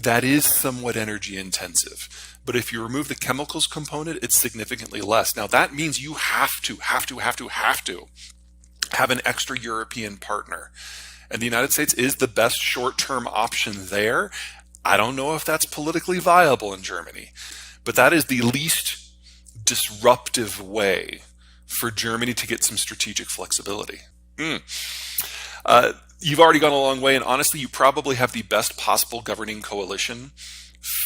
that is somewhat energy intensive. But if you remove the chemicals component, it's significantly less. Now that means you have an extra European partner. And the United States is the best short-term option there. I don't know if that's politically viable in Germany, but that is the least disruptive way for Germany to get some strategic flexibility. You've already gone a long way, and honestly, you probably have the best possible governing coalition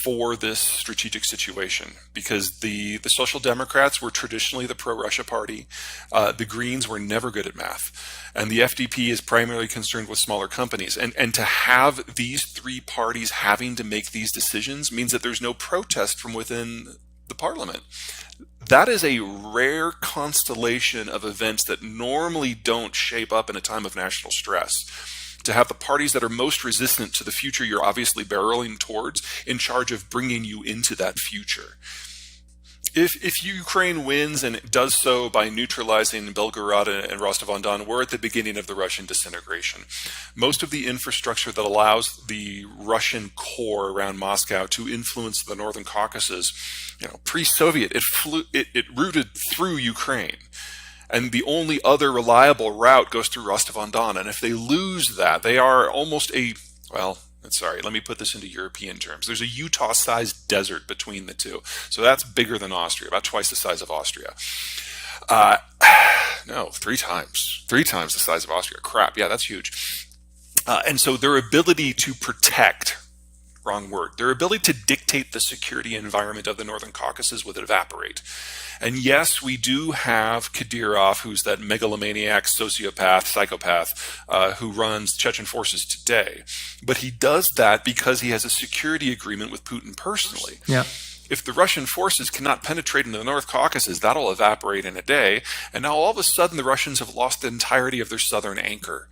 for this strategic situation, because the Social Democrats were traditionally the pro-Russia party. The Greens were never good at math. And the FDP is primarily concerned with smaller companies. And to have these three parties having to make these decisions means that there's no protest from within the parliament. That is a rare constellation of events that normally don't shape up in a time of national stress. To have the parties that are most resistant to the future you're obviously barreling towards in charge of bringing you into that future. If Ukraine wins, and it does so by neutralizing Belgorod and Rostov-on-Don, we're at the beginning of the Russian disintegration. Most of the infrastructure that allows the Russian core around Moscow to influence the Northern Caucasus, pre-Soviet, it routed through Ukraine. And the only other reliable route goes through Rostov-on-Don. And if they lose that, they are almost let me put this into European terms. There's a Utah-sized desert between the two. So that's bigger than Austria, about twice the size of Austria. No, three times the size of Austria. Crap, yeah, that's huge. And so their ability to protect, wrong word, their ability to dictate the security environment of the Northern Caucasus would evaporate. And yes, we do have Kadyrov, who's that megalomaniac, sociopath, psychopath, who runs Chechen forces today. But he does that because he has a security agreement with Putin personally. Yeah. If the Russian forces cannot penetrate into the North Caucasus, that'll evaporate in a day. And now all of a sudden the Russians have lost the entirety of their southern anchor.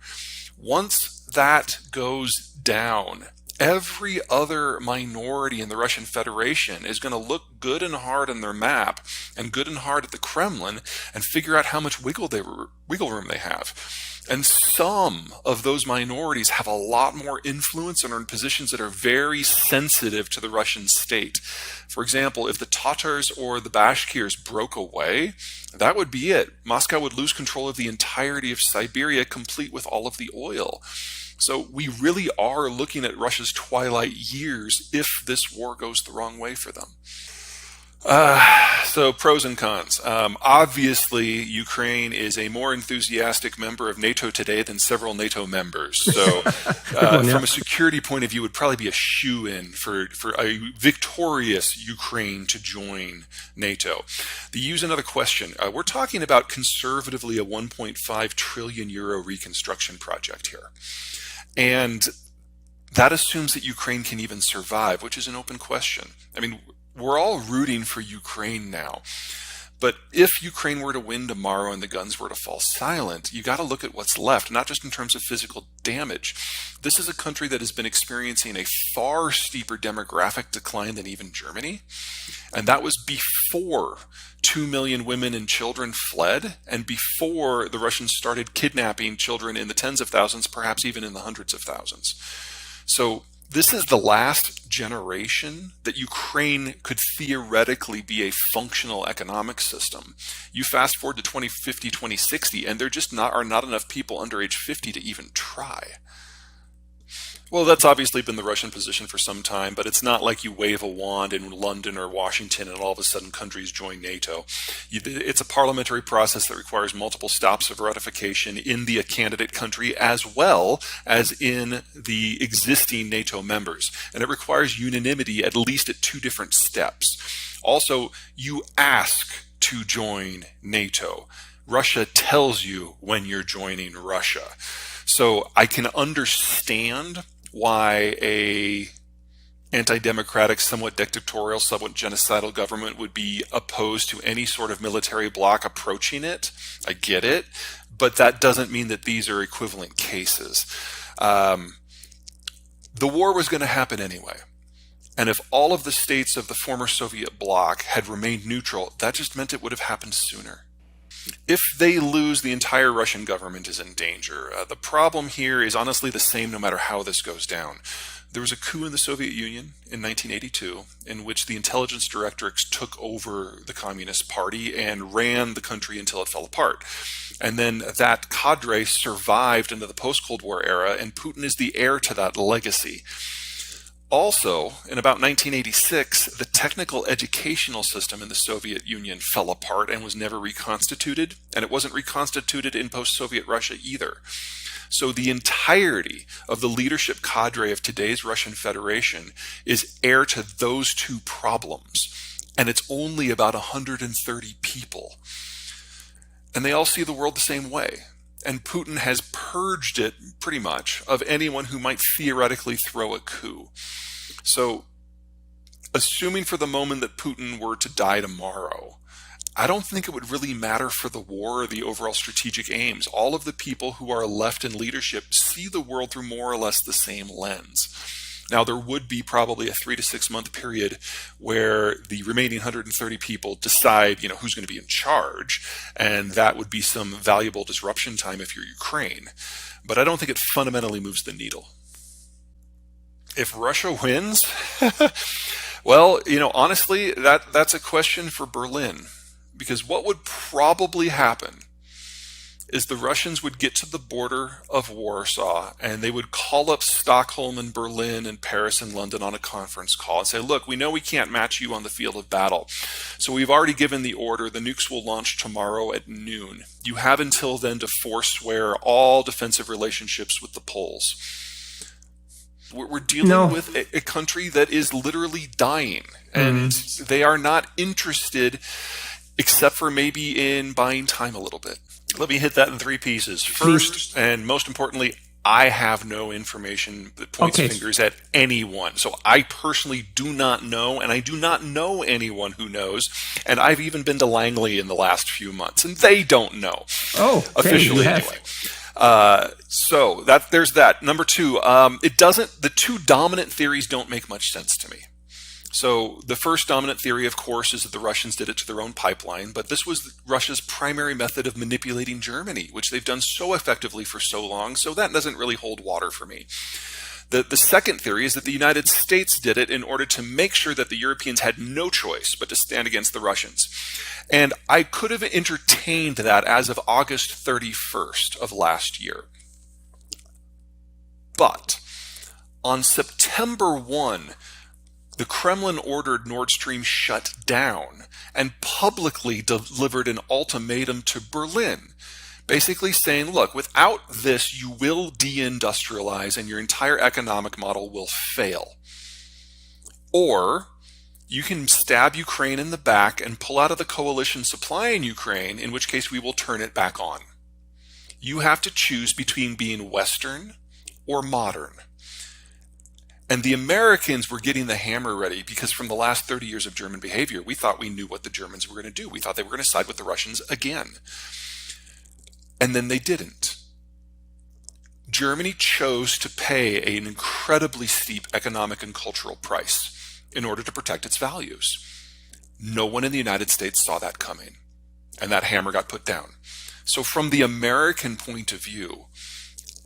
Once that goes down, every other minority in the Russian Federation is going to look good and hard on their map and good and hard at the Kremlin and figure out how much wiggle room they have. And some of those minorities have a lot more influence and are in positions that are very sensitive to the Russian state. For example, if the Tatars or the Bashkirs broke away, that would be it. Moscow would lose control of the entirety of Siberia, complete with all of the oil. So we really are looking at Russia's twilight years if this war goes the wrong way for them. So pros and cons. Obviously, Ukraine is a more enthusiastic member of NATO today than several NATO members. So from a security point of view, it would probably be a shoo-in for a victorious Ukraine to join NATO. To use another question, we're talking about conservatively a 1.5 trillion euro reconstruction project here. And that assumes that Ukraine can even survive, which is an open question. I mean, we're all rooting for Ukraine now. But if Ukraine were to win tomorrow and the guns were to fall silent, you got to look at what's left, not just in terms of physical damage. This is a country that has been experiencing a far steeper demographic decline than even Germany. And that was before 2 million women and children fled, and before the Russians started kidnapping children in the tens of thousands, perhaps even in the hundreds of thousands. So this is the last generation that Ukraine could theoretically be a functional economic system. You fast forward to 2050, 2060, and there just are not enough people under age 50 to even try. Well, that's obviously been the Russian position for some time, but it's not like you wave a wand in London or Washington and all of a sudden countries join NATO. It's a parliamentary process that requires multiple stops of ratification in the candidate country as well as in the existing NATO members. And it requires unanimity at least at 2 different steps. Also, you ask to join NATO. Russia tells you when you're joining Russia. So I can understand why a anti-democratic, somewhat dictatorial, somewhat genocidal government would be opposed to any sort of military bloc approaching it. I get it, but that doesn't mean that these are equivalent cases. The war was going to happen anyway. And if all of the states of the former Soviet bloc had remained neutral, that just meant it would have happened sooner. If they lose, the entire Russian government is in danger. The problem here is honestly the same no matter how this goes down. There was a coup in the Soviet Union in 1982 in which the intelligence directorates took over the Communist Party and ran the country until it fell apart. And then that cadre survived into the post-Cold War era, and Putin is the heir to that legacy. Also, in about 1986, the technical educational system in the Soviet Union fell apart and was never reconstituted, and it wasn't reconstituted in post-Soviet Russia either. So the entirety of the leadership cadre of today's Russian Federation is heir to those two problems, and it's only about 130 people. And they all see the world the same way. And Putin has purged it, pretty much, of anyone who might theoretically throw a coup. So, assuming for the moment that Putin were to die tomorrow, I don't think it would really matter for the war or the overall strategic aims. All of the people who are left in leadership see the world through more or less the same lens. Now, there would be probably a 3 to 6 month period where the remaining 130 people decide, who's going to be in charge, and that would be some valuable disruption time if you're Ukraine. But I don't think it fundamentally moves the needle. If Russia wins, well, honestly, that's a question for Berlin. Because what would probably happen is the Russians would get to the border of Warsaw and they would call up Stockholm and Berlin and Paris and London on a conference call and say, look, we know we can't match you on the field of battle. So we've already given the order. The nukes will launch tomorrow at noon. You have until then to forswear all defensive relationships with the Poles. We're dealing with a country that is literally dying, and they are not interested except for maybe in buying time a little bit. Let me hit that in 3 pieces. First, and most importantly, I have no information that points fingers at anyone. So I personally do not know, and I do not know anyone who knows. And I've even been to Langley in the last few months, and they don't know. Officially anyway. So there's that. Number 2, the 2 dominant theories don't make much sense to me. So the first dominant theory, of course, is that the Russians did it to their own pipeline, but this was Russia's primary method of manipulating Germany, which they've done so effectively for so long, so that doesn't really hold water for me. The second theory is that the United States did it in order to make sure that the Europeans had no choice but to stand against the Russians. And I could have entertained that as of August 31st of last year. But on September 1, the Kremlin ordered Nord Stream shut down and publicly delivered an ultimatum to Berlin, basically saying, look, without this, you will deindustrialize and your entire economic model will fail. Or you can stab Ukraine in the back and pull out of the coalition supplying Ukraine, in which case we will turn it back on. You have to choose between being Western or modern. And the Americans were getting the hammer ready because from the last 30 years of German behavior, we thought we knew what the Germans were going to do. We thought they were going to side with the Russians again. And then they didn't. Germany chose to pay an incredibly steep economic and cultural price in order to protect its values. No one in the United States saw that coming, and that hammer got put down. So from the American point of view,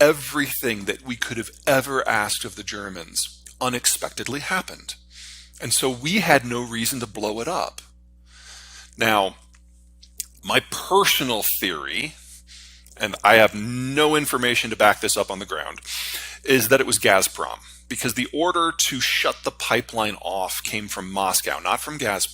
everything that we could have ever asked of the Germans unexpectedly happened. And so we had no reason to blow it up. Now, my personal theory, and I have no information to back this up on the ground, is that it was Gazprom, because the order to shut the pipeline off came from Moscow, not from Gazprom.